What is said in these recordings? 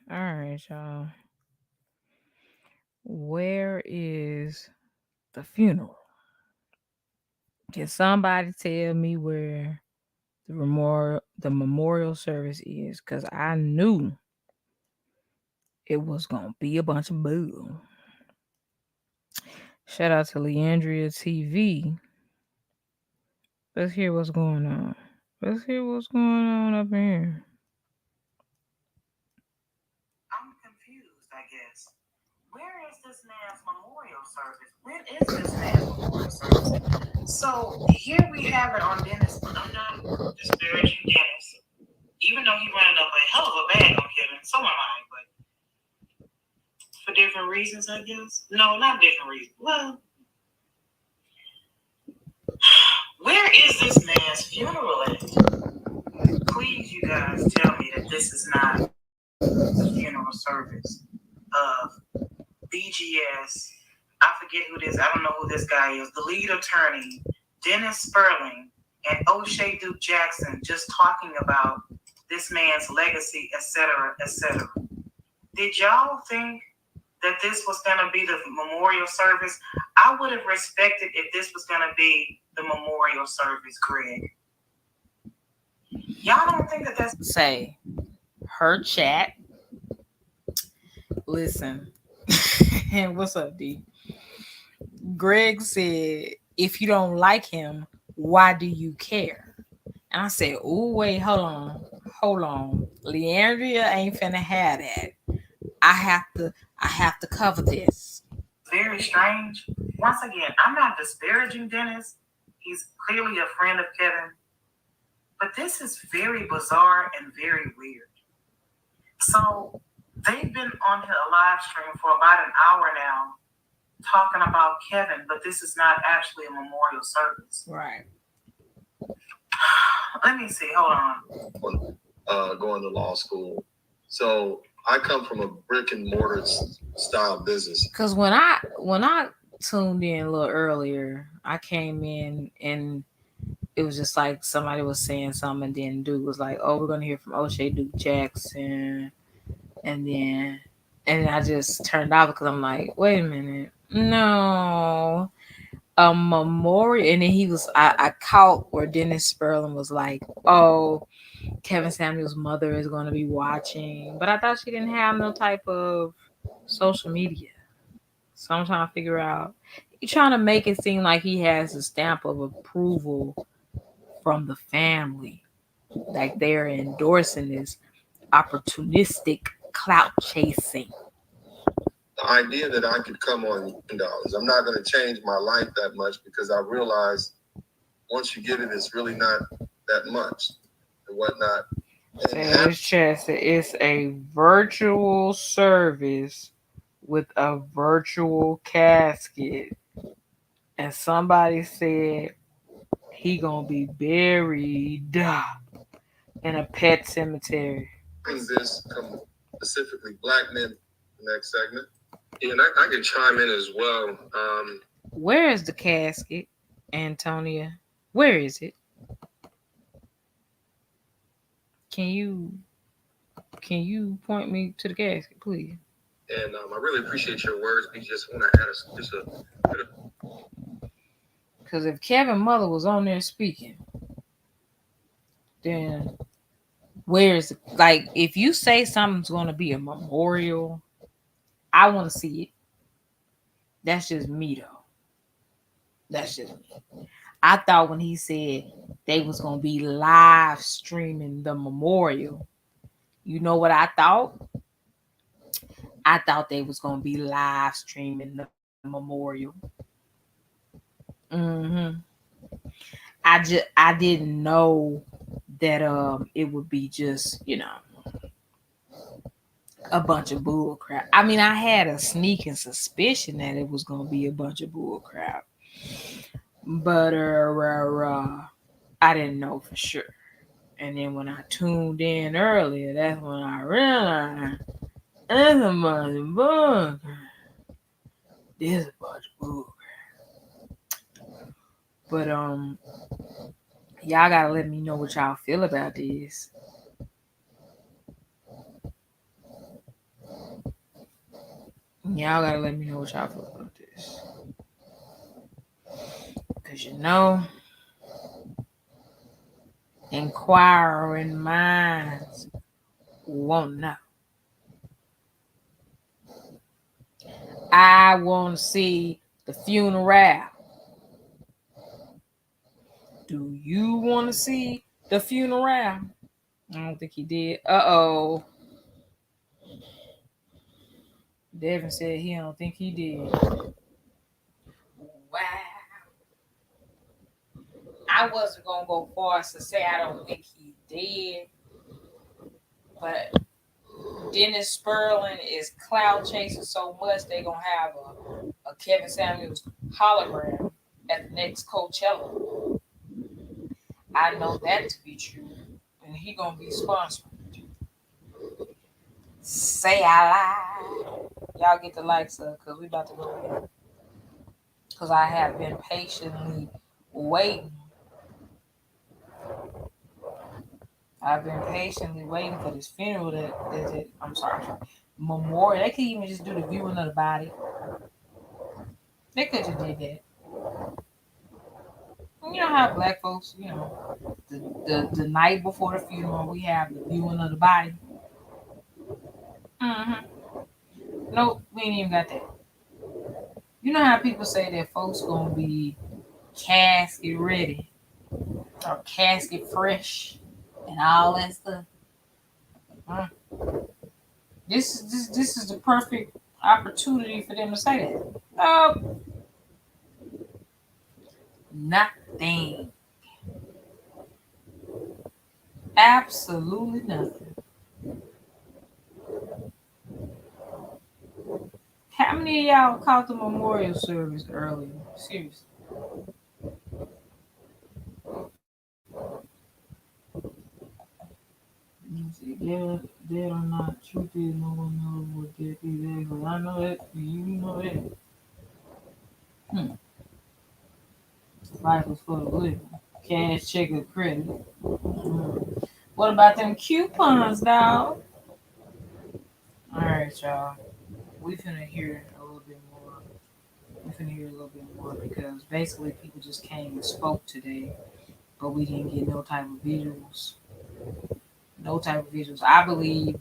All right, y'all. Where is the funeral? Can somebody tell me where the memorial service is? Cause I knew it was gonna be a bunch of boo. Shout out to Leandria TV. Let's hear what's going on. Let's hear what's going on up in here. I'm confused, I guess. Where is this man's memorial service? When is this man's memorial service? So here we have it on Dennis. I'm not disparaging Dennis, even though he ran up a hell of a bag on Kevin. So am I, but for different reasons, I guess. No, not different reasons. Well, where is this man's funeral at? Please, you guys, tell me that this is not the funeral service of BGS. I forget who this. I don't know who this guy is. The lead attorney, Dennis Spurling, and O'Shea Duke Jackson, just talking about this man's legacy, etc., etc. Did y'all think that this was going to be the memorial service? I would have respected if this was going to be the memorial service, Greg. Y'all don't think that that's... Say, her chat. Listen. And what's up, D? Greg said, if you don't like him, why do you care? And I said, oh, wait, hold on. Leandria ain't finna have that. I have to cover this. Very strange. Once again, I'm not disparaging Dennis. He's clearly a friend of Kevin. But this is very bizarre and very weird. So they've been on a live stream for about an hour now talking about Kevin, but this is not actually a memorial service. Right. Let me see. Hold on. Going to law school. So I come from a brick and mortar style business. Because when I tuned in a little earlier, I came in and it was just like somebody was saying something, and then dude was like, "Oh, we're gonna hear from O'Shea Duke Jackson," and I just turned off because I'm like, "Wait a minute, no." A memorial, and then I caught where Dennis Spurling was like, "Oh, Kevin Samuel's mother is going to be watching," but I thought she didn't have no type of social media. So I'm trying to figure out. He's trying to make it seem like he has a stamp of approval from the family, like they're endorsing this opportunistic clout chasing. The idea that I could come on $10, I'm not going to change my life that much because I realize once you get it, it's really not that much and whatnot. This chat said it's a virtual service with a virtual casket, and somebody said he gonna be buried in a pet cemetery. This specifically black men. Next segment. Yeah, and I can chime in as well. Where is the casket, Antonia? Where is it? Can you point me to the casket, please? And I really appreciate your words. We just want to add just a bit of... Because if Kevin's mother was on there speaking, then where's it? Like, if you say something's going to be a memorial, I want to see it. That's just me, though. That's just me. I thought when he said they was going to be live streaming the memorial, you know what I thought? I thought they was going to be live streaming the memorial. I didn't know that it would be just, a bunch of bull crap. I mean, I had a sneaking suspicion that it was gonna be a bunch of bull crap, but I didn't know for sure. And then when I tuned in earlier, that's when I realized there's a bunch of bull crap. There's a bunch of bull crap. But y'all gotta let me know what y'all feel about this. Y'all gotta let me know what y'all feel about this. Because you know, inquiring minds won't know. I want to see the funeral. Do you want to see the funeral? I don't think he did. Uh-oh. Devin said he don't think he did. Wow. I wasn't going to go far as to say I don't think he did. But Dennis Spurling is cloud chasing so much they're going to have a Kevin Samuels hologram at the next Coachella. I know that to be true. And he going to be sponsored. Say I lie. Y'all get the likes up because we about to go in. Because I have been patiently waiting. I've been patiently waiting for this funeral I'm sorry, memorial. They could even just do the viewing of the body. They could just did that. You know how black folks, you know, the night before the funeral, we have the viewing of the body. Mm-hmm. Nope, we ain't even got that. You know how people say that folks gonna be casket ready or casket fresh and all that stuff. This is the perfect opportunity for them to say that. Nope. Nothing. Absolutely nothing. How many of y'all caught the memorial service earlier? Seriously. Dead or not, truth is no one knows what death is exactly. I know that, you know that. Life is for the living. Cash, check, or credit. What about them coupons, dog? Alright, y'all. We finna hear a little bit more. Because basically people just came and spoke today, but we didn't get no type of visuals. I believe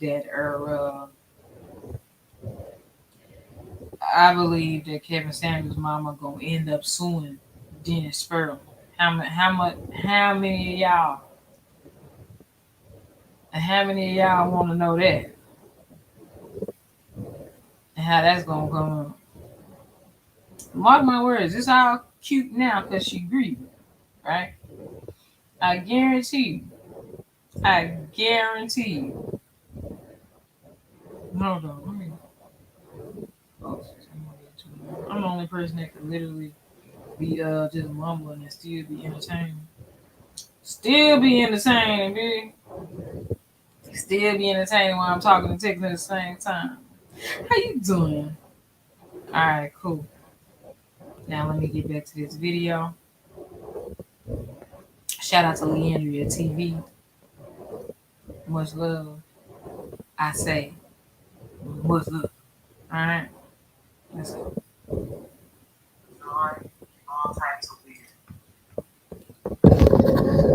that Kevin Samuels' mama gonna end up suing Dennis Spurling. How many of y'all? And how many of y'all want to know that? And how that's gonna come? Mark my words, it's all cute now because she grieving, right? I guarantee you. Hold on, let me. I'm the only person that can literally be just mumbling and still be entertaining. Still be entertaining, baby. Still be entertaining while I'm talking and texting at the same time. How you doing? Alright, cool. Now let me get back to this video. Shout out to Leandria TV. Much love. I say much love. Alright. Let's go. All types of weird.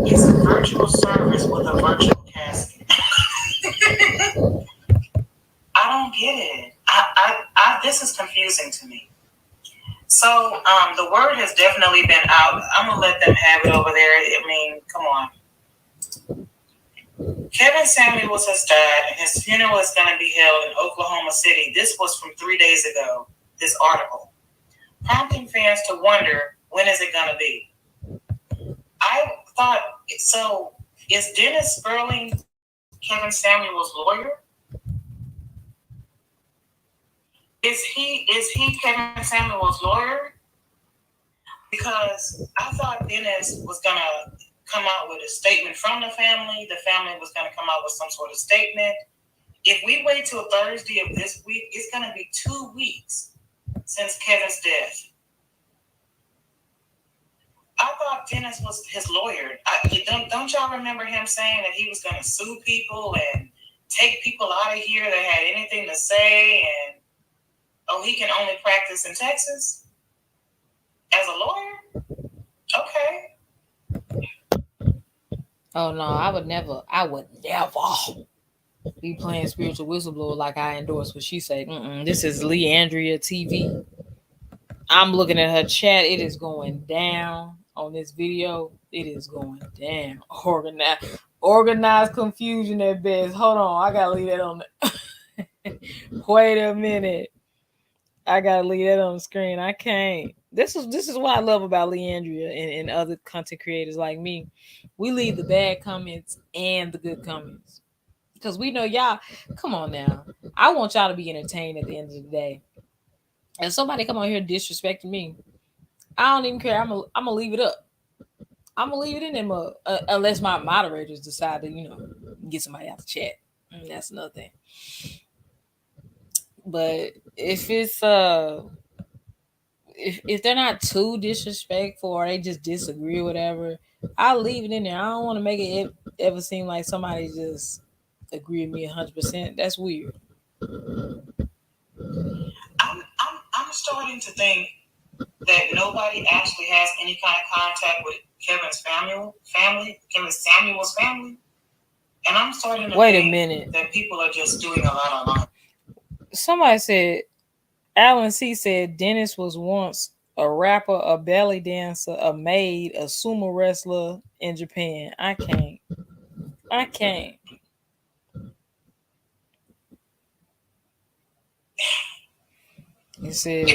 It's a virtual service with a virtual casket. I don't get it. This is confusing to me. So the word has definitely been out. I'm gonna let them have it over there. I mean, come on. Kevin Samuels has died, and his funeral is going to be held in Oklahoma City. This was from 3 days ago. This article, prompting fans to wonder, when is it going to be? I thought so. Is Dennis Spurling Kevin Samuels' lawyer? Is he Kevin Samuels' lawyer? Because I thought Dennis was gonna come out with a statement from the family. The family was gonna come out with some sort of statement. If we wait till Thursday of this week, it's gonna be 2 weeks since Kevin's death. I thought Dennis was his lawyer. Don't y'all remember him saying that he was gonna sue people and take people out of here that had anything to say? And Oh, he can only practice in Texas as a lawyer? Okay. Oh no, I would never be playing spiritual whistleblower like I endorse what she said. This is Leandria TV. I'm looking at her chat. It is going down on this video. It is going down. Organized confusion at best. Hold on, I gotta leave that on. Wait a minute. I gotta leave that on the screen. I can't. This is what I love about Leandria and other content creators like me. We leave the bad comments and the good comments. Because we know y'all, come on now. I want y'all to be entertained at the end of the day. And somebody come on here disrespecting me, I don't even care. I'm gonna leave it up. I'm gonna leave it in them unless my moderators decide to, get somebody out the chat. That's another thing. But if it's if they're not too disrespectful or they just disagree or whatever, I'll leave it in there. I don't want to make it ever seem like somebody just agree with me 100%. That's weird. I'm starting to think that nobody actually has any kind of contact with Kevin Samuel's family. And I'm starting to Wait a think minute. that people are just doing a lot online. Somebody said, Alan C said Dennis was once a rapper, a belly dancer, a maid, a sumo wrestler in Japan. I can't. It said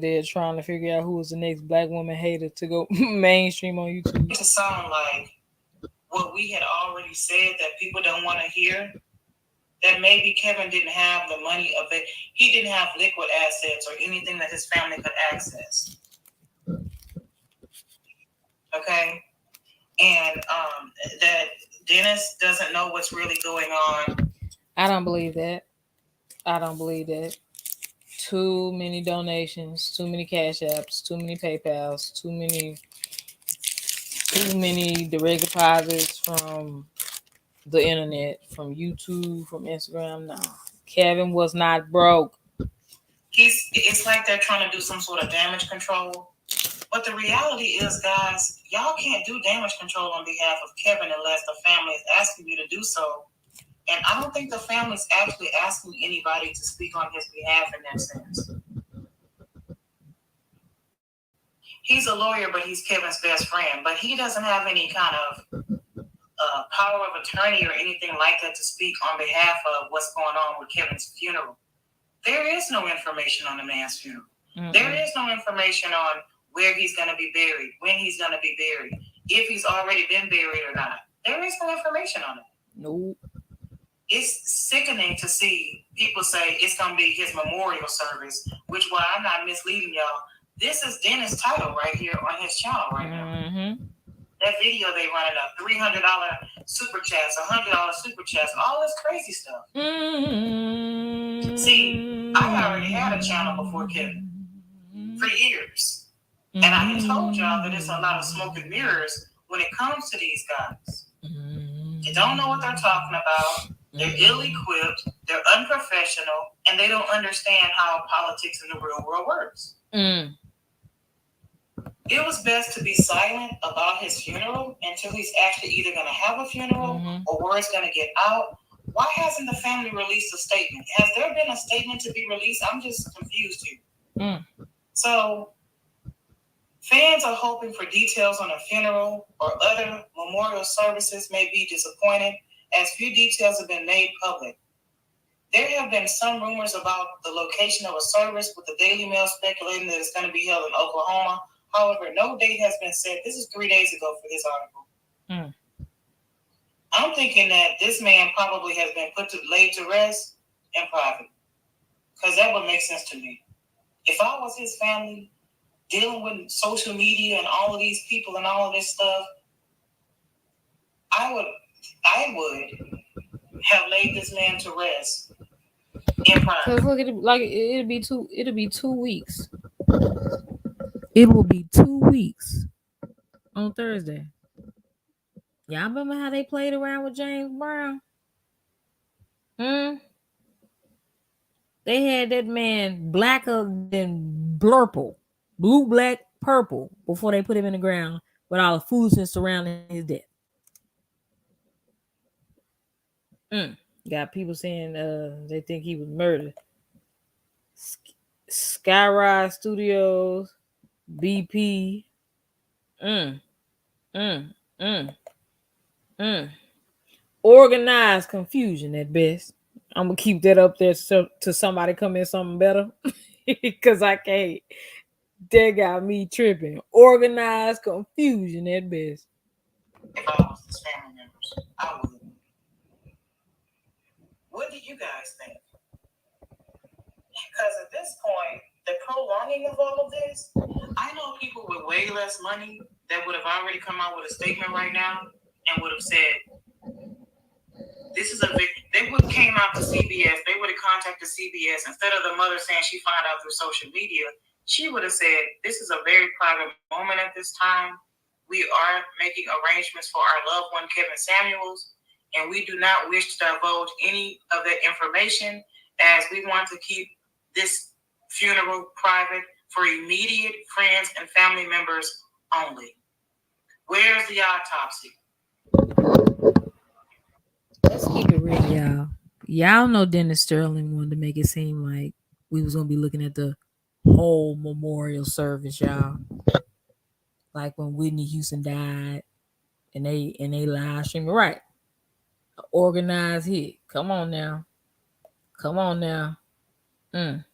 they're trying to figure out who was the next black woman hater to go mainstream on YouTube. To sound like what we had already said that people don't want to hear, that maybe Kevin didn't have the money of it. He didn't have liquid assets or anything that his family could access. Okay? And that Dennis doesn't know what's really going on. I don't believe that. Too many donations, too many cash apps, too many PayPals, too many direct deposits from the internet, from YouTube, from Instagram. No, Kevin was not broke. It's like they're trying to do some sort of damage control. But the reality is, guys, y'all can't do damage control on behalf of Kevin unless the family is asking you to do so. And I don't think the family's actually asking anybody to speak on his behalf in that sense. He's a lawyer, but he's Kevin's best friend. But he doesn't have any kind of power of attorney or anything like that to speak on behalf of what's going on with Kevin's funeral. There is no information on the man's funeral. Mm-hmm. There is no information on where he's going to be buried, when he's going to be buried, if he's already been buried or not. There is no information on it. Nope. It's sickening to see people say it's going to be his memorial service, which, while I'm not misleading y'all, this is Dennis' title right here on his channel right now. Mm-hmm. That video they running up, $300 super chats, $100 super chats, all this crazy stuff. Mm-hmm. See, I already had a channel before Kevin for years. Mm-hmm. And I had told y'all that there's a lot of smoke and mirrors when it comes to these guys. Mm-hmm. They don't know what they're talking about. They're ill-equipped, they're unprofessional, and they don't understand how politics in the real world works. Mm. It was best to be silent about his funeral until he's actually either going to have a funeral or where it's going to get out. Why hasn't the family released a statement? Has there been a statement to be released? I'm just confused here. Mm. So fans are hoping for details on a funeral or other memorial services may be disappointed, as few details have been made public. There have been some rumors about the location of a service, with the Daily Mail speculating that it's going to be held in Oklahoma. However, no date has been set. This is 3 days ago for this article. Mm. I'm thinking that this man probably has been laid to rest in private, because that would make sense to me. If I was his family, dealing with social media and all of these people and all of this stuff, I would have laid this man to rest in private. Because look, it'll be 2 weeks. It will be 2 weeks on Thursday. Y'all remember how they played around with James Brown? They had that man blacker than blurple, blue, black, purple, before they put him in the ground with all the foolishness surrounding his death. Mm. Got people saying they think he was murdered. Skyrise Studios, BP. Mm, mm, mm, mm. Organized confusion at best. I'm gonna keep that up there so to somebody come in something better, because I can't. That got me tripping. Organized confusion at best. If I was his family members, I would. What do you guys think? Because at this point, the prolonging of all of this, I know people with way less money that would have already come out with a statement right now and would have said, this is a they would have came out to CBS, they would have contacted CBS instead of the mother saying she found out through social media. She would have said, this is a very private moment at this time. We are making arrangements for our loved one, Kevin Samuels, and we do not wish to divulge any of that information as we want to keep this funeral private for immediate friends and family members only. Where's the autopsy? Let's keep it real, y'all. Y'all know Dennis Sterling wanted to make it seem like we was gonna be looking at the whole memorial service, y'all. Like when Whitney Houston died, and they live streaming, right? Organized hit. Come on now. Come on now. Mm.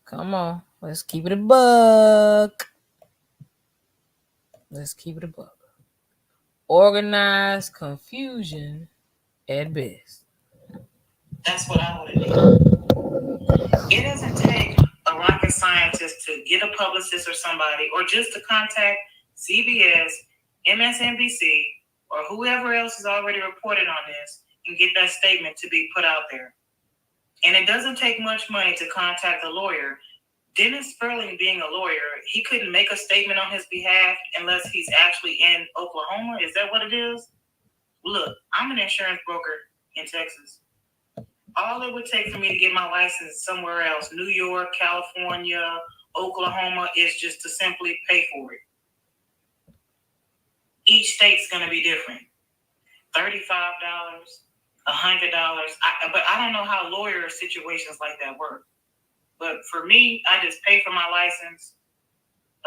Come on. Let's keep it a buck. Let's keep it a buck. Organized confusion at best. That's what I would have done. It doesn't take a rocket scientist to get a publicist or somebody, or just to contact CBS, MSNBC, or whoever else has already reported on this and get that statement to be put out there. And it doesn't take much money to contact a lawyer. Dennis Spurling, being a lawyer, he couldn't make a statement on his behalf unless he's actually in Oklahoma. Is that what it is? Look, I'm an insurance broker in Texas. All it would take for me to get my license somewhere else, New York, California, Oklahoma, is just to simply pay for it. Each state's going to be different. $35, $100. But I don't know how lawyer situations like that work. But for me, I just pay for my license,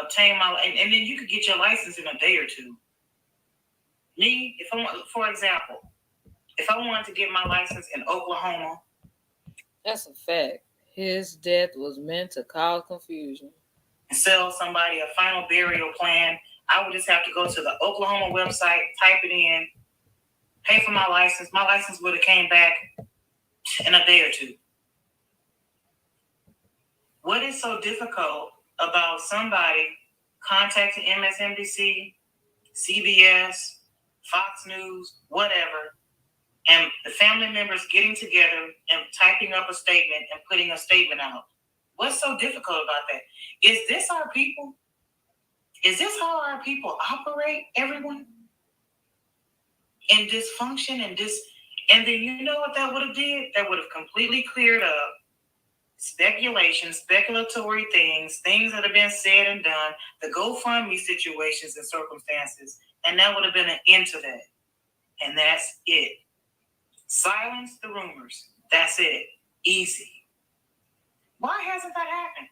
obtain my, and then you could get your license in a day or two. Me, if I want, for example, if I wanted to get my license in Oklahoma, that's a fact. His death was meant to cause confusion. And sell somebody a final burial plan, I would just have to go to the Oklahoma website, type it in, pay for my license. My license would have came back in a day or two. What is so difficult about somebody contacting MSNBC, CBS, Fox News, whatever, and the family members getting together and typing up a statement and putting a statement out? What's so difficult about that? Is this our people? Is this how our people operate, everyone? In dysfunction and and then you know what that would have did? That would have completely cleared up speculation, speculatory things that have been said and done, the GoFundMe situations and circumstances, and that would have been an end to that. And that's it. Silence the rumors. That's it. Easy. Why hasn't that happened?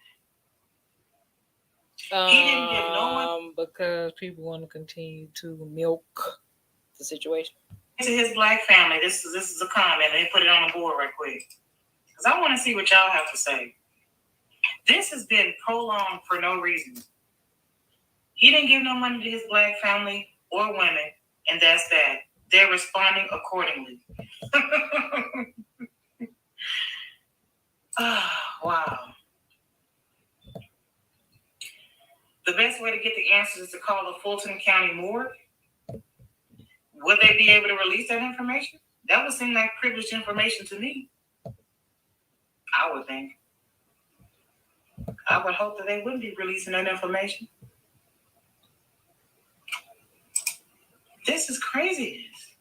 He didn't give no money because people want to continue to milk the situation. To his black family. This is a comment. They put it on the board right quick. Because I want to see what y'all have to say. This has been prolonged for no reason. He didn't give no money to his black family or women, and that's that. They're responding accordingly. Wow. The best way to get the answers is to call the Fulton County morgue. Would they be able to release that information? That would seem like privileged information to me. I would think. I would hope that they wouldn't be releasing that information. This is craziness.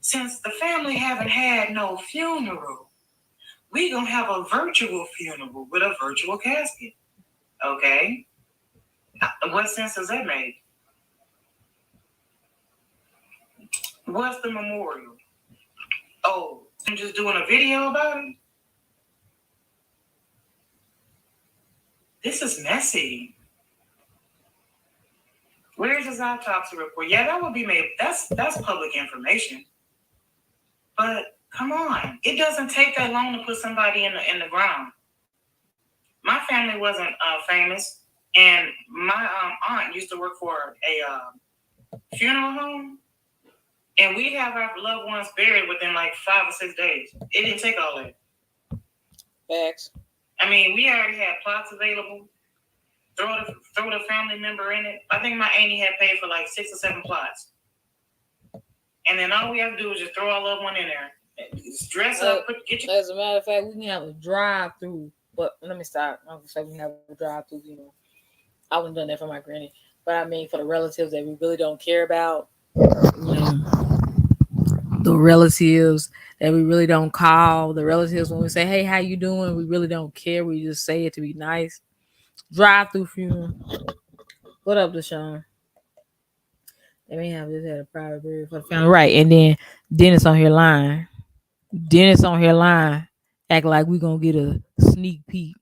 since the family haven't had no funeral, we gonna have a virtual funeral with a virtual casket. Okay? What sense does that make? What's the memorial? Oh, I'm just doing a video about it? This is messy. Where's his autopsy report? Yeah, that would be made. That's public information. But come on, it doesn't take that long to put somebody in the ground. My family wasn't famous, and my aunt used to work for a funeral home, and we'd have our loved ones buried within like 5 or 6 days. It didn't take all that. Facts. I mean, we already had plots available. Throw the family member in it. I think my auntie had paid for like 6 or 7 plots. And then all we have to do is just throw our loved one in there. Just dress up, get you. As a matter of fact, we can have a drive-through. But let me stop. I'm gonna say we can have a drive-through. You know, I wouldn't done that for my granny, but I mean for the relatives that we really don't care about. You know, the relatives that we really don't call. The relatives when we say, "Hey, how you doing?" We really don't care. We just say it to be nice. Drive-through funeral. What up, Deshaun? They may have just had a private burial for the family, right? And then Dennis on here lying. Act like we gonna get a sneak peek.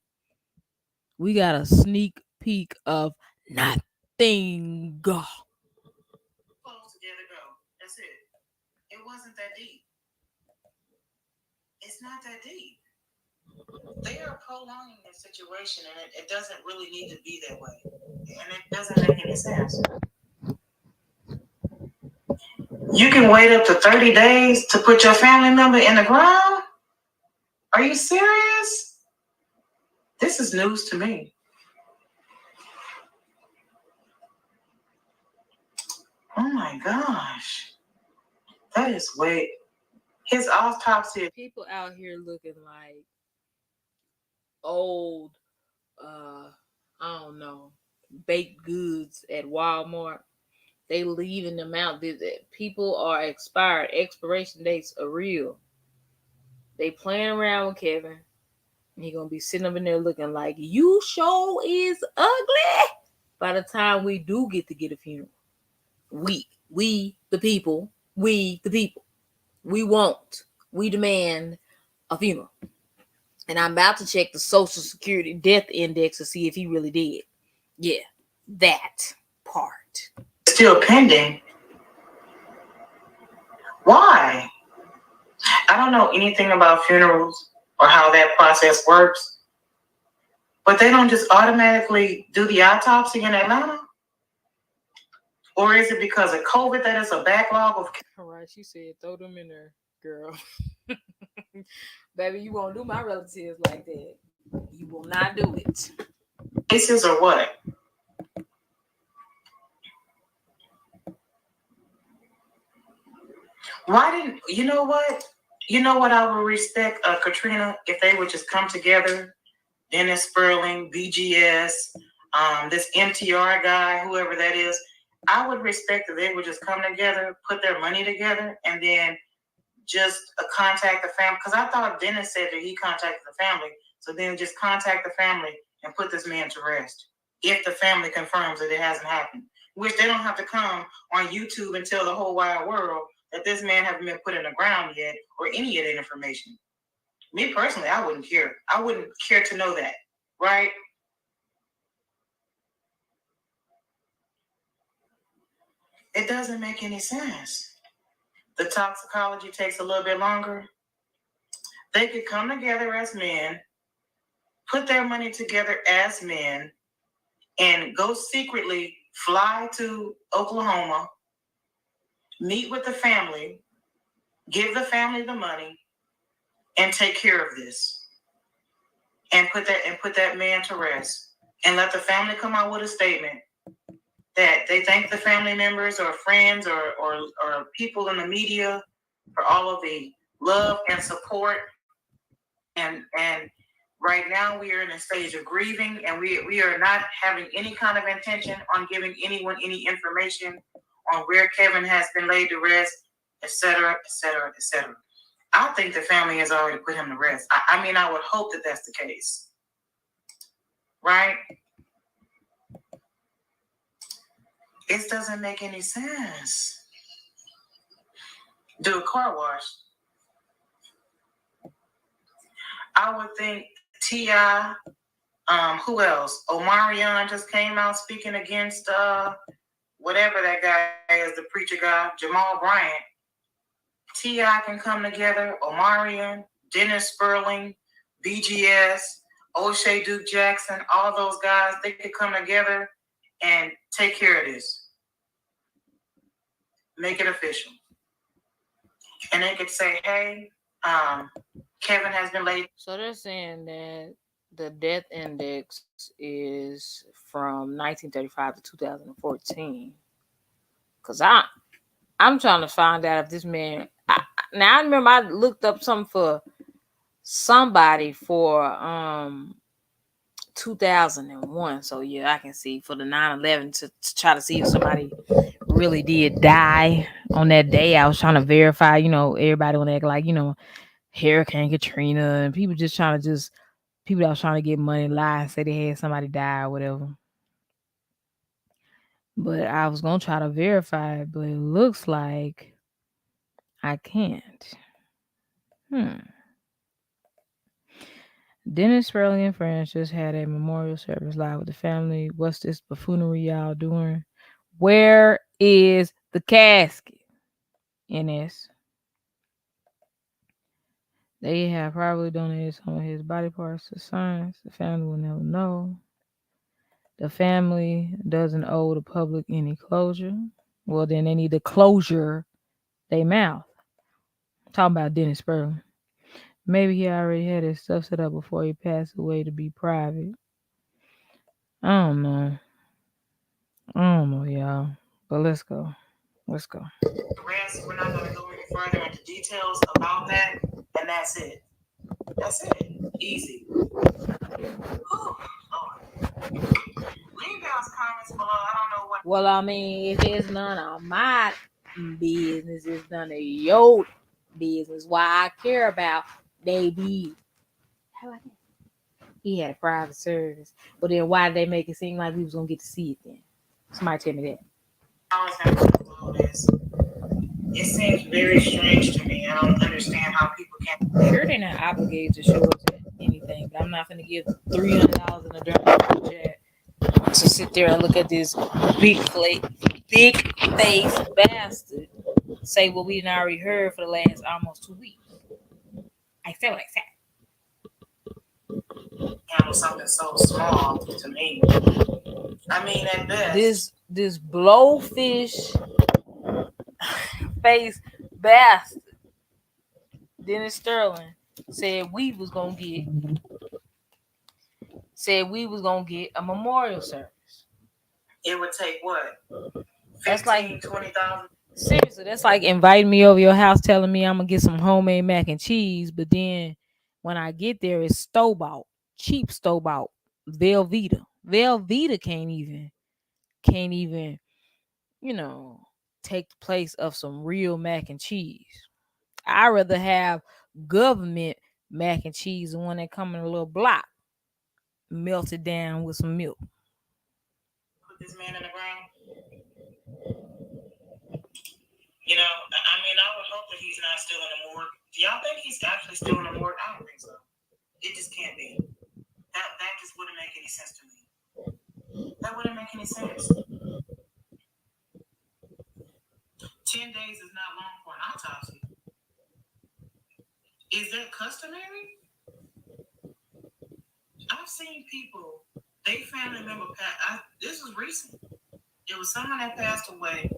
We got a sneak peek of nothing. Close together, go. That's it. It wasn't that deep. It's not that deep. They are prolonging the situation, and it doesn't really need to be that way. And it doesn't make any sense. You can wait up to 30 days to put your family member in the ground? Are you serious? This is news to me. Oh my gosh. That is way. His autopsy. People out here looking like old, I don't know, baked goods at Walmart. They leaving them out. People are expired. Expiration dates are real. They playing around with Kevin. He gonna be sitting up in there looking like you show is ugly. By the time we do get to get a funeral, we the people, we demand a funeral. And I'm about to check the Social Security death index to see if he really did. Yeah, that part. Still pending. Why? I don't know anything about funerals or how that process works, but they don't just automatically do the autopsy in Atlanta? Or is it because of COVID that it's a backlog of... All right, she said, throw them in there, girl. Baby, you won't do my relatives like that. You will not do it. Cases or what? Why didn't... You know what? I would respect Katrina if they would just come together. Dennis Spurling, BGS, this MTR guy, whoever that is. I would respect that they would just come together, put their money together, and then just contact the family. Because I thought Dennis said that he contacted the family. So then just contact the family and put this man to rest. If the family confirms that it hasn't happened. Which they don't have to come on YouTube and tell the whole wide world that this man hasn't been put in the ground yet or any of that information. Me personally, I wouldn't care. I wouldn't care to know that, right? It doesn't make any sense. The toxicology takes a little bit longer. They could come together as men, put their money together as men, and go secretly fly to Oklahoma, meet with the family, give the family the money, and take care of this. And put that man to rest. And let the family come out with a statement that they thank the family members or friends or people in the media for all of the love and support. And right now we are in a stage of grieving, and we are not having any kind of intention on giving anyone any information on where Kevin has been laid to rest. etc., etc., etc. I think the family has already put him to rest. I mean, I would hope that that's the case, right? It doesn't make any sense. Do a car wash. I would think T.I., who else? Omarion just came out speaking against whatever that guy is, the preacher guy, Jamal Bryant. T.I. can come together, Omarion, Dennis Spurling, BGS, O'Shea Duke Jackson, all those guys, they could come together and take care of this. Make it official. And they could say, hey, Kevin has been laid. So they're saying that the death index is from 1935 to 2014. Cause I'm trying to find out if this man. Now I remember I looked up something for somebody for 2001. So yeah, I can see for the 9/11 to try to see if somebody really did die on that day. I was trying to verify. Everybody want to act like Hurricane Katrina and people just trying to people that was trying to get money lie and say they had somebody die or whatever. But I was gonna try to verify it, but it looks like I can't. Dennis Spurling and friends just had a memorial service live with the family. What's this buffoonery y'all doing? Where is the casket? NS. They have probably donated some of his body parts to science. The family will never know. The family doesn't owe the public any closure. Well, then they need to closure their mouth. Talking about Dennis Spurling. Maybe he already had his stuff set up before he passed away to be private. I don't know. Y'all. But let's go. Let's go. The rest, we're not going to go any further into details about that. And that's it. That's it. Easy. Whew, Lord. Leave y'all's comments below. I don't know what. Well, I mean, if it's none of my business, it's none of your business. Why I care about they be. How about that? He had a private service. But then why did they make it seem like we was going to get to see it then? Somebody tell me that. I was going to follow this. It seems very strange to me. I don't understand how people can. Sure, they're not obligated to show us anything, but I'm not going to give $300 in a donation chat to sit there and look at this big face bastard say what we done already heard for the last almost 2 weeks. I feel like that. Handle something so small to me. I mean, at best, this blowfish face bastard, Dennis Sterling, said we was gonna get a memorial service. It would take what? 15, that's like 20,000. Seriously, that's like inviting me over your house, telling me I'm gonna get some homemade mac and cheese, but then when I get there, it's store bought, cheap store bought Velveeta. Velveeta can't even, take the place of some real mac and cheese. I rather have government mac and cheese, the one that come in a little block, melted down with some milk. Put this man in the ground. You know, I mean, I would hope that he's not still in the morgue. Do y'all think he's actually still in the morgue? I don't think so. It just can't be. That just wouldn't make any sense to me. That wouldn't make any sense. 10 days is not long for an autopsy. Is that customary? I've seen people, they family member this was recent. It was someone that passed away.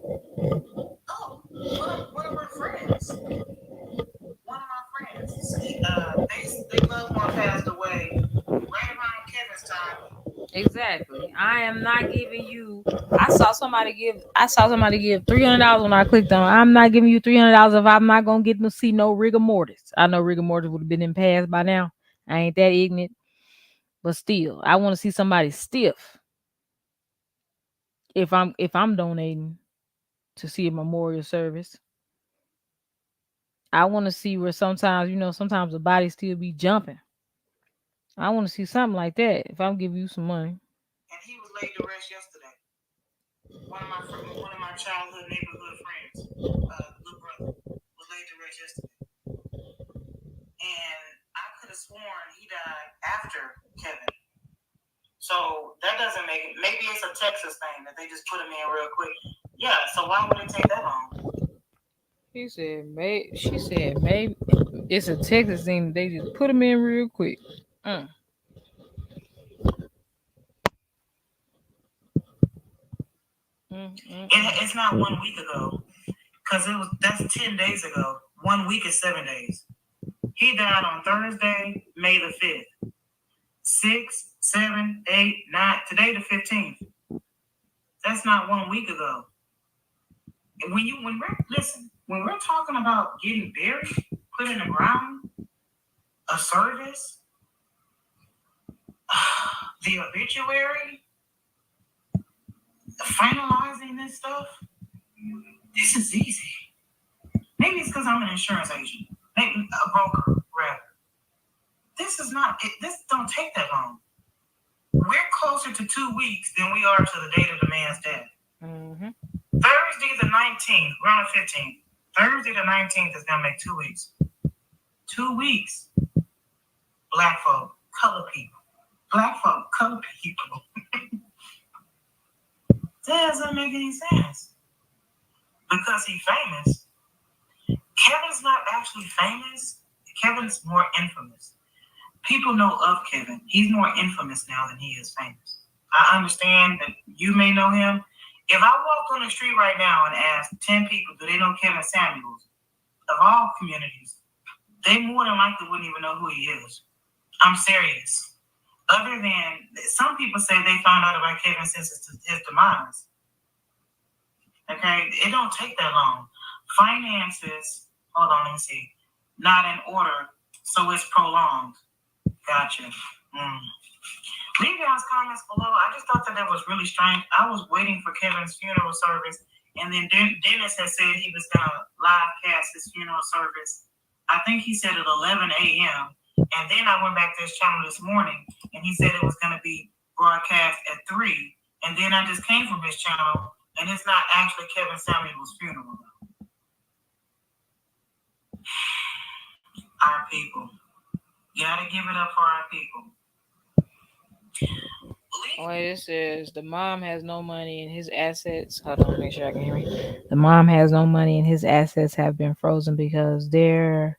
Oh, one of our friends. One of my friends. They loved one passed away right around Kevin's time. Exactly. I am not giving you. I saw somebody give $300 when I clicked on. I'm not giving you $300 if I'm not gonna get to see no rigor mortis. I know rigor mortis would have been in past by now. I ain't that ignorant, but still, I want to see somebody stiff. If I'm donating to see a memorial service, I want to see where sometimes, sometimes the body still be jumping. I want to see something like that if I'm giving you some money. And he was laid to rest yesterday. One of my childhood neighborhood friends, little brother, was laid to rest yesterday. And I could have sworn he died after Kevin. So that doesn't make it. Maybe it's a Texas thing that they just put him in real quick. Yeah. So why would it take that long? He said, maybe. She said, maybe it's a Texas thing. They just put him in real quick. Mm. It's not 1 week ago, because that's 10 days ago. 1 week is 7 days. He died on Thursday, May the 5th. 6, 7, 8, 9. Today the 15th. That's not 1 week ago. When we're talking about getting buried, put in the ground, a service, the obituary, finalizing this stuff, this is easy. Maybe it's because I'm an insurance agent, maybe a broker, rather. This don't take that long. We're closer to 2 weeks than we are to the date of the man's death. Mm-hmm. Thursday the 19th, we're on the 15th. Thursday the 19th is going to make 2 weeks. 2 weeks. Black folk, color people. Black folk, color people. That doesn't make any sense. Because he's famous. Kevin's not actually famous. Kevin's more infamous. People know of Kevin. He's more infamous now than he is famous. I understand that you may know him. If I walked on the street right now and asked 10 people, do they know Kevin Samuels, of all communities, they more than likely wouldn't even know who he is. I'm serious. Other than, some people say they found out about Kevin since his demise. Okay, it don't take that long. Finances, hold on, let me see. Not in order, so it's prolonged. Gotcha. Leave y'all's comments below. I just thought that was really strange. I was waiting for Kevin's funeral service, and then Dennis had said he was going to live cast his funeral service. I think he said at 11 a.m. And then I went back to his channel this morning, and he said it was going to be broadcast at 3. And then I just came from his channel, and it's not actually Kevin Samuel's funeral. Our people. Gotta give it up for our people. Wait, it says the mom has no money and his assets. Hold on, make sure I can hear me. The mom has no money and his assets have been frozen because there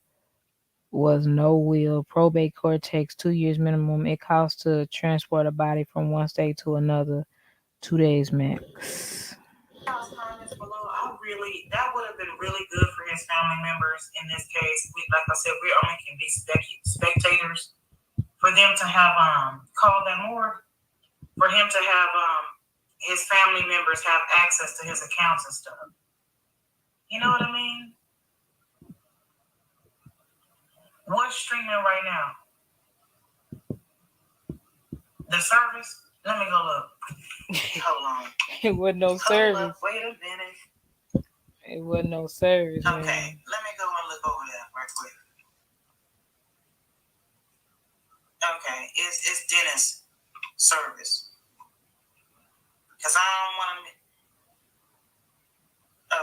was no will. Probate court takes 2 years minimum. It costs to transport a body from one state to another 2 days max. That would have been really good for his family members in this case. Like I said, we only can be spectators. For them to have called that morgue, for him to have his family members have access to his accounts and stuff. You know what I mean? What's streaming right now? The service? Let me go look. Hold on. It wasn't no service. Wait a minute. It wasn't no service. Okay, man. let me go and look over there right quick. Okay, it's Dennis service. Because I don't want to.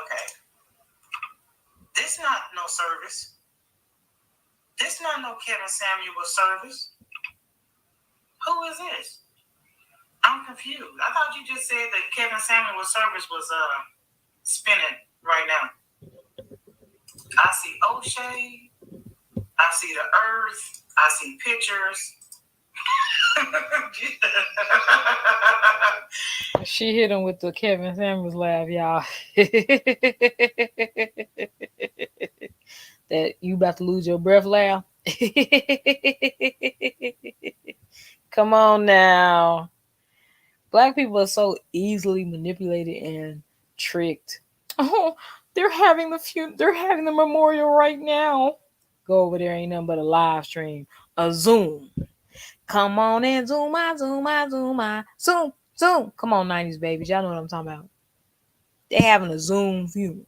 Okay. This not no service. This not no Kevin Samuel service. Who is this? I'm confused. I thought you just said that Kevin Samuel service was spinning right now. I see O'Shea. I see the earth. I see pictures. She hit him with the Kevin Samuels laugh, y'all. That you about to lose your breath laugh. Come on now. Black people are so easily manipulated and tricked. Oh, they're having the memorial right now. Go over there, ain't nothing but a live stream, a Zoom. Come on and zoom, zoom. Come on, 90s babies, y'all know what I'm talking about. They having a Zoom funeral.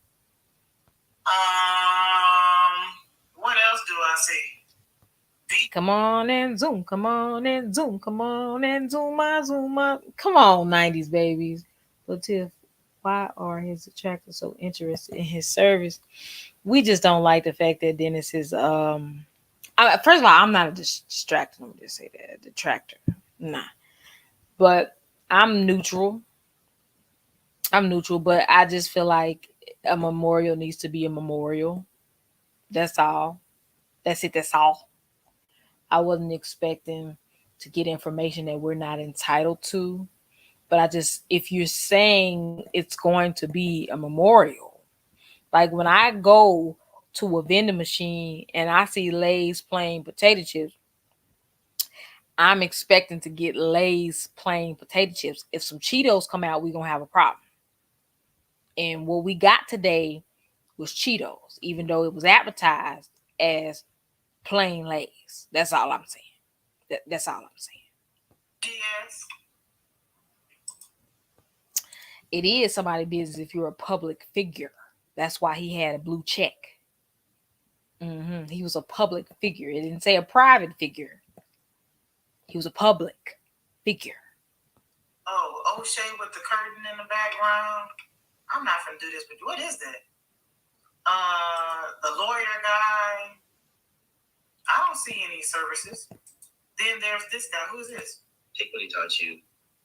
Come on and zoom, come on and zoom, come on and zoom, come on, 90s babies. But Tiff, why are his detractors so interested in his service? We just don't like the fact that Dennis is first of all, I'm not a distractor. Let me just say that detractor. Nah, but I'm neutral. I'm neutral, but I just feel like a memorial needs to be a memorial. That's all. That's it. That's all. I wasn't expecting to get information that we're not entitled to, but I just, if you're saying it's going to be a memorial, like when I go to a vending machine and I see Lay's plain potato chips, I'm expecting to get Lay's plain potato chips. If some Cheetos come out, we're gonna have a problem. And what we got today was Cheetos, even though it was advertised as plain Lay's. That's all I'm saying. That's all I'm saying. Yes. It is somebody's business if you're a public figure. That's why he had a blue check. He was a public figure. It didn't say a private figure. He was a public figure. Oh, O'Shea with the curtain in the background. I'm not gonna do this, but what is that? The lawyer guy. I don't see any services. Then there's this guy. Who is this? Take what he taught you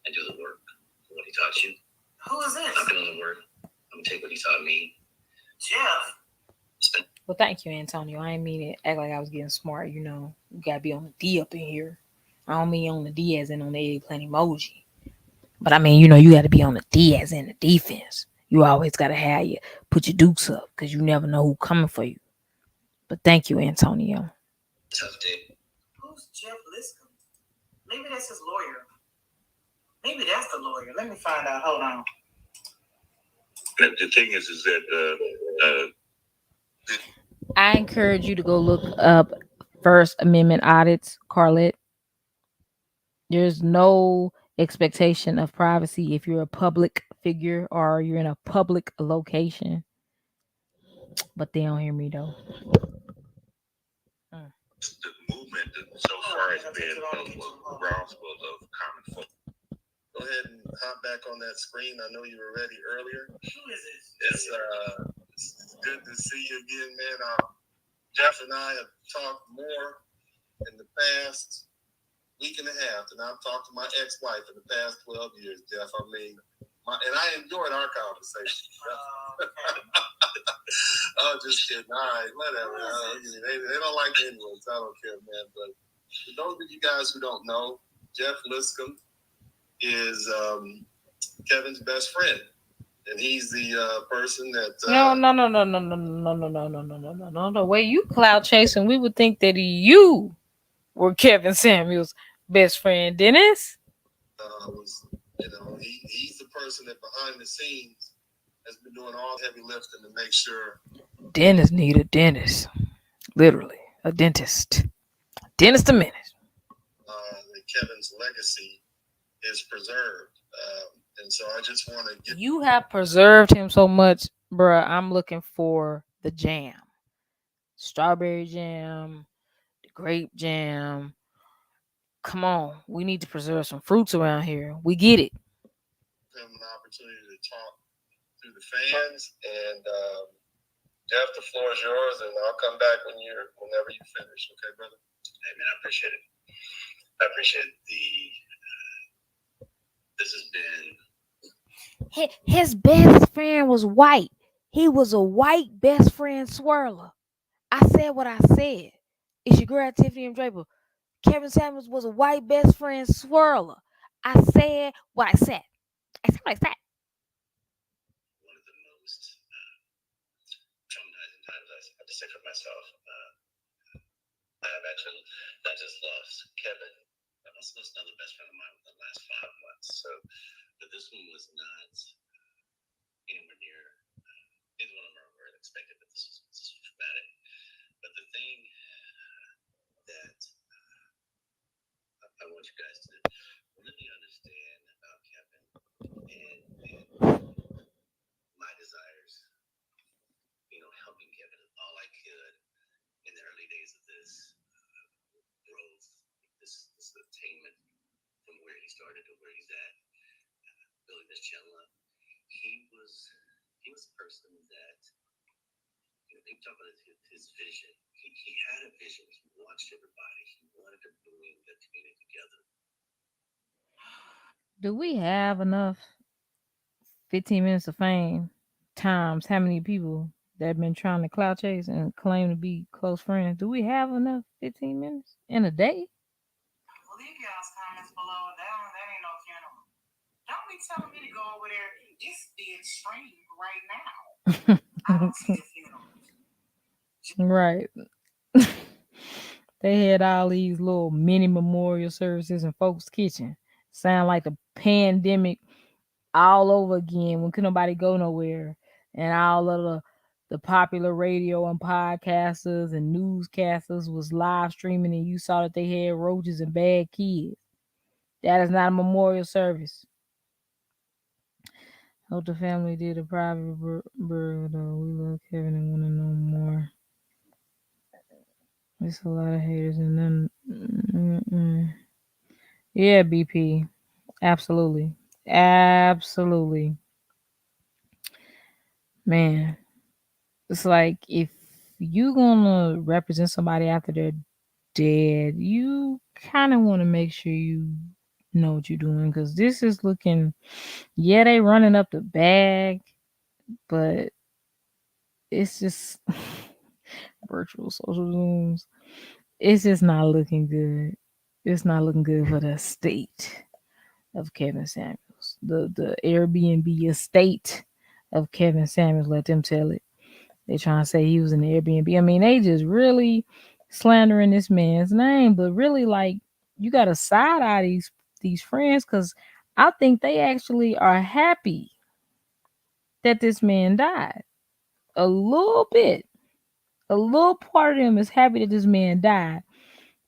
and do the work. What he taught you. Who is this? I'm doing the work. I'm gonna take what he taught me. Jeff. Well, thank you, Antonio. I didn't mean to act like I was getting smart. You know, you gotta be on the D up in here. I don't mean on the D as in on the eggplant emoji. But I mean, you know, you got to be on the D as in the defense. You always got to have you put your dukes up because you never know who's coming for you. But thank you, Antonio. Tough day. Who's Jeff Liscombe? Maybe that's his lawyer. Maybe that's the lawyer. Let me find out. Hold on. The thing is that I encourage you to go look up First Amendment audits, Carlette. There's no expectation of privacy if you're a public figure or you're in a public location. But they don't hear me though. the movement so far has been a groundswell of common folk. Go ahead and hop back on that screen. I know you were ready earlier. Who is this? It's good to see you again, man. Jeff and I have talked more in the past week and a half than I've talked to my ex-wife in the past 12 years, Jeff. I mean, and I enjoyed our conversation. Oh, just kidding. All right, whatever. They don't like the inwards. I don't care, man. But for those of you guys who don't know, Jeff Liscombe is Kevin's best friend, and he's the person that. No. The way you cloud chasing, we would think that you were Kevin Samuel's best friend, Dennis. He's the person that behind the scenes has been doing all the heavy lifting to make sure. Dennis need a dentist, literally a dentist. Dentist a minute. That Kevin's legacy is preserved, and so I just want to get. You have preserved him so much, bruh. I'm looking for the jam, strawberry jam, the grape jam. Come on, we need to preserve some fruits around here. We get it. Him an opportunity to talk to the fans, and Jeff, the floor is yours, and I'll come back whenever you finish. Okay, brother? Hey, man, I appreciate it. I appreciate this has been. His best friend was white. He was a white best friend swirler. I said what I said. It's your girl tiffanymdraper. Kevin Samuels was a white best friend swirler. I said what I said. I said what I said. One of the most traumatizing times I have to say for myself. I have actually not just lost Kevin, I've also lost another best friend of mine within the last 5 months. So, but this one was not anywhere near. Either one of them were unexpected, but this was traumatic. But the thing that I want you guys to really understand about Kevin and my desires, helping Kevin all I could in the early days of this. growth, this attainment from where he started to where he's at. Billy Michela, he was a person that, they talk about his vision. He had a vision. He watched everybody. He wanted to bring the community together. Do we have enough 15 minutes of fame times how many people that have been trying to clout chase and claim to be close friends? Do we have enough 15 minutes in a day? Leave y'all's comments below. That ain't no funeral. Don't be telling me to go over there. It's being streamed right now. I don't see the funeral. Right. They had all these little mini memorial services in folks' kitchen. Sound like the pandemic all over again when could nobody go nowhere. And all of the popular radio and podcasters and newscasters was live streaming and you saw that they had roaches and bad kids. That is not a memorial service. Hope the family did a private burial though. We love Kevin and want to know more. There's a lot of haters and then yeah, BP. Absolutely. Absolutely. Man, it's like if you gonna represent somebody after they're dead, you kind of want to make sure you know what you're doing because this is looking, yeah, they running up the bag, but it's just virtual social zooms. It's just not looking good. It's not looking good for the estate of Kevin Samuels. The Airbnb estate of Kevin Samuels. Let them tell it. They trying to say he was in the Airbnb. I mean, they just really slandering this man's name, but really like you got to side eye these friends because I think they actually are happy that this man died. A little bit, a little part of them is happy that this man died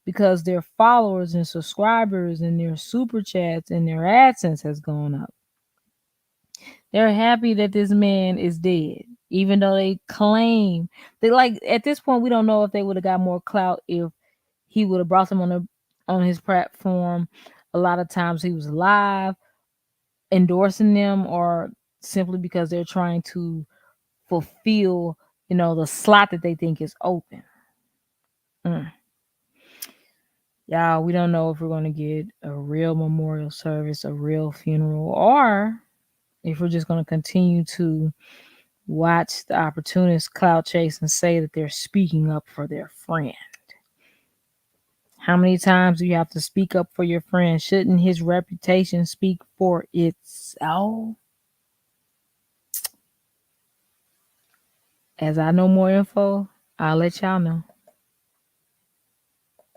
because their followers and subscribers and their super chats and their AdSense has gone up. They're happy that this man is dead, even though they claim they like at this point we don't know if they would have got more clout if he would have brought them on his platform. A lot of times he was live endorsing them or simply because they're trying to fulfill, the slot that they think is open. Mm. Y'all, we don't know if we're going to get a real memorial service, a real funeral, or if we're just going to continue to watch the opportunists clout chase and say that they're speaking up for their friend. How many times do you have to speak up for your friend? Shouldn't his reputation speak for itself? As I know more info, I'll let y'all know.